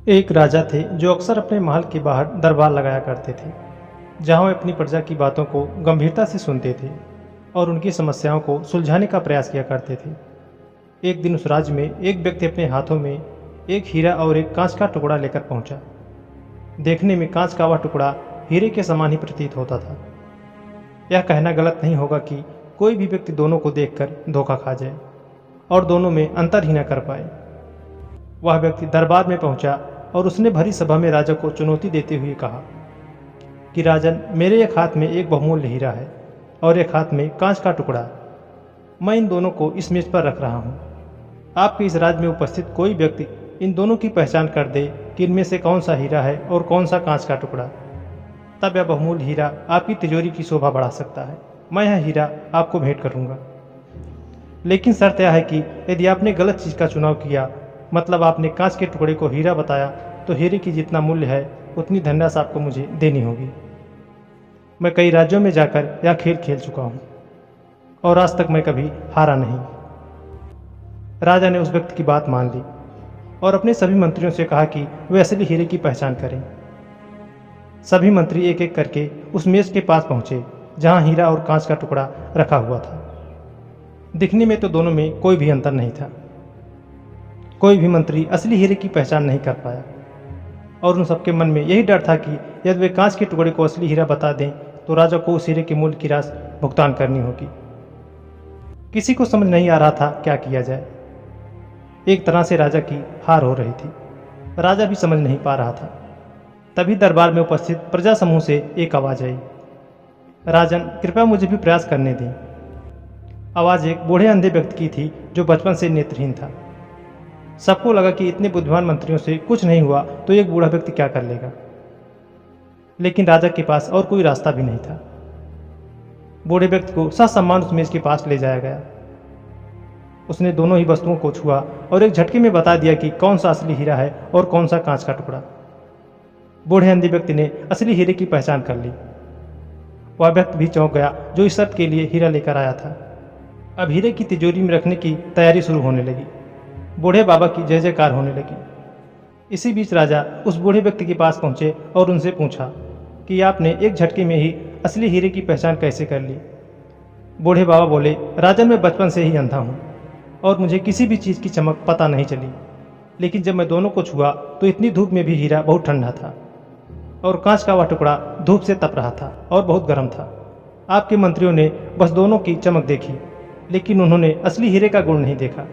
एक राजा थे जो अक्सर अपने महल के बाहर दरबार लगाया करते थे, जहां वे अपनी प्रजा की बातों को गंभीरता से सुनते थे और उनकी समस्याओं को सुलझाने का प्रयास किया करते थे। एक दिन उस राज्य में एक व्यक्ति अपने हाथों में एक हीरा और एक कांच का टुकड़ा लेकर पहुंचा। देखने में कांच का वह टुकड़ा हीरे के समान ही प्रतीत होता था। यह कहना गलत नहीं होगा कि कोई भी व्यक्ति दोनों को देखकर धोखा खा जाए और दोनों में अंतर ही न कर पाए। वह व्यक्ति दरबार में पहुंचा और उसने भरी सभा में राजा को चुनौती देते हुए कहा कि राजन, मेरे एक हाथ में एक बहुमूल्य हीरा है और एक हाथ में कांच का टुकड़ा। मैं इन दोनों को इस मेज पर रख रहा हूं। आपके इस राज्य में उपस्थित कोई व्यक्ति इन दोनों की पहचान कर दे कि इनमें से कौन सा हीरा है और कौन सा कांच का टुकड़ा, तब यह बहुमूल्य हीरा आपकी तिजोरी की शोभा बढ़ा सकता है। मैं यह हीरा आपको भेंट करूंगा, लेकिन शर्त यह है कि यदि आपने गलत चीज़ का चुनाव किया, मतलब आपने कांच के टुकड़े को हीरा बताया, तो हीरे की जितना मूल्य है उतनी धनराशि आपको मुझे देनी होगी। मैं कई राज्यों में जाकर यह खेल खेल चुका हूँ और आज तक मैं कभी हारा नहीं। राजा ने उस व्यक्ति की बात मान ली और अपने सभी मंत्रियों से कहा कि वे असली हीरे की पहचान करें। सभी मंत्री एक एक करके उस मेज के पास पहुंचे जहां हीरा और कांच का टुकड़ा रखा हुआ था। दिखने में तो दोनों में कोई भी अंतर नहीं था। कोई भी मंत्री असली हीरे की पहचान नहीं कर पाया और उन सबके मन में यही डर था कि यदि वे कांच के टुकड़े को असली हीरा बता दें तो राजा को उस हीरे के मूल्य की राशि भुगतान करनी होगी। किसी को समझ नहीं आ रहा था क्या किया जाए। एक तरह से राजा की हार हो रही थी। राजा भी समझ नहीं पा रहा था। तभी दरबार में उपस्थित प्रजा समूह से एक आवाज़ आई, राजन, कृपया मुझे भी प्रयास करने दें। आवाज़ एक बूढ़े अंधे व्यक्ति की थी जो बचपन से नेत्रहीन था। सबको लगा कि इतने बुद्धिमान मंत्रियों से कुछ नहीं हुआ तो एक बूढ़ा व्यक्ति क्या कर लेगा, लेकिन राजा के पास और कोई रास्ता भी नहीं था। बूढ़े व्यक्ति को ससम्मान उस मेज के पास ले जाया गया। उसने दोनों ही वस्तुओं को छुआ और एक झटके में बता दिया कि कौन सा असली हीरा है और कौन सा कांच का टुकड़ा। बूढ़े अंधे व्यक्ति ने असली हीरे की पहचान कर ली। वह व्यक्ति भी चौंक गया जो इस शर्त के लिए हीरा लेकर आया था। अब हीरे की तिजोरी में रखने की तैयारी शुरू होने लगी। बूढ़े बाबा की जय जयकार होने लगी। इसी बीच राजा उस बूढ़े व्यक्ति के पास पहुंचे और उनसे पूछा कि आपने एक झटके में ही असली हीरे की पहचान कैसे कर ली। बूढ़े बाबा बोले, राजन, मैं बचपन से ही अंधा हूँ और मुझे किसी भी चीज़ की चमक पता नहीं चली, लेकिन जब मैं दोनों को छुआ तो इतनी धूप में भी हीरा बहुत ठंडा था और कांच का वह टुकड़ा धूप से तप रहा था और बहुत गर्म था। आपके मंत्रियों ने बस दोनों की चमक देखी, लेकिन उन्होंने असली हीरे का गुण नहीं देखा।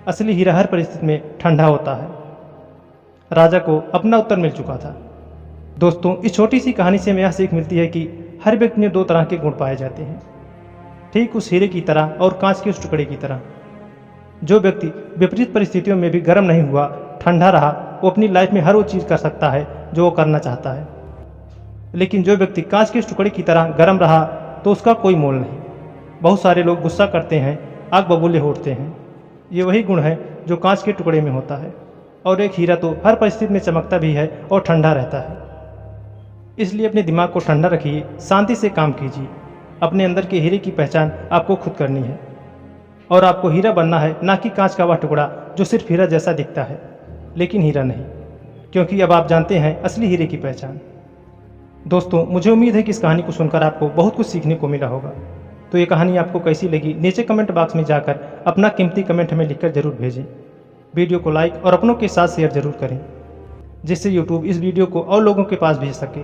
असली हीरा हर परिस्थिति में ठंडा होता है। राजा को अपना उत्तर मिल चुका था। दोस्तों, इस छोटी सी कहानी से हमें यह सीख मिलती है कि हर व्यक्ति में दो तरह के गुण पाए जाते हैं, ठीक उस हीरे की तरह और कांच के उस टुकड़े की तरह। जो व्यक्ति विपरीत परिस्थितियों में भी गर्म नहीं हुआ, ठंडा रहा, वो अपनी लाइफ में हर वो चीज़ कर सकता है जो वो करना चाहता है। लेकिन जो व्यक्ति कांच के उस टुकड़े की तरह गर्म रहा तो उसका कोई मोल नहीं। बहुत सारे लोग गुस्सा करते हैं, आग बबूले होते हैं। ये वही गुण है जो कांच के टुकड़े में होता है। और एक हीरा तो हर परिस्थिति में चमकता भी है और ठंडा रहता है। इसलिए अपने दिमाग को ठंडा रखिए, शांति से काम कीजिए। अपने अंदर के हीरे की पहचान आपको खुद करनी है और आपको हीरा बनना है, ना कि कांच का वह टुकड़ा जो सिर्फ हीरा जैसा दिखता है लेकिन हीरा नहीं, क्योंकि अब आप जानते हैं असली हीरे की पहचान। दोस्तों, मुझे उम्मीद है कि इस कहानी को सुनकर आपको बहुत कुछ सीखने को मिला होगा। तो ये कहानी आपको कैसी लगी, नीचे कमेंट बॉक्स में जाकर अपना कीमती कमेंट हमें लिखकर जरूर भेजें। वीडियो को लाइक और अपनों के साथ शेयर जरूर करें, जिससे यूट्यूब इस वीडियो को और लोगों के पास भेज सके,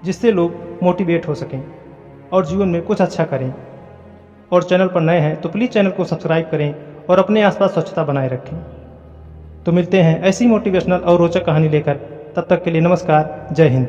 जिससे लोग मोटिवेट हो सकें और जीवन में कुछ अच्छा करें। और चैनल पर नए हैं तो प्लीज़ चैनल को सब्सक्राइब करें और अपने आसपास स्वच्छता बनाए रखें। तो मिलते हैं ऐसी मोटिवेशनल और रोचक कहानी लेकर। तब तक के लिए नमस्कार, जय हिंद।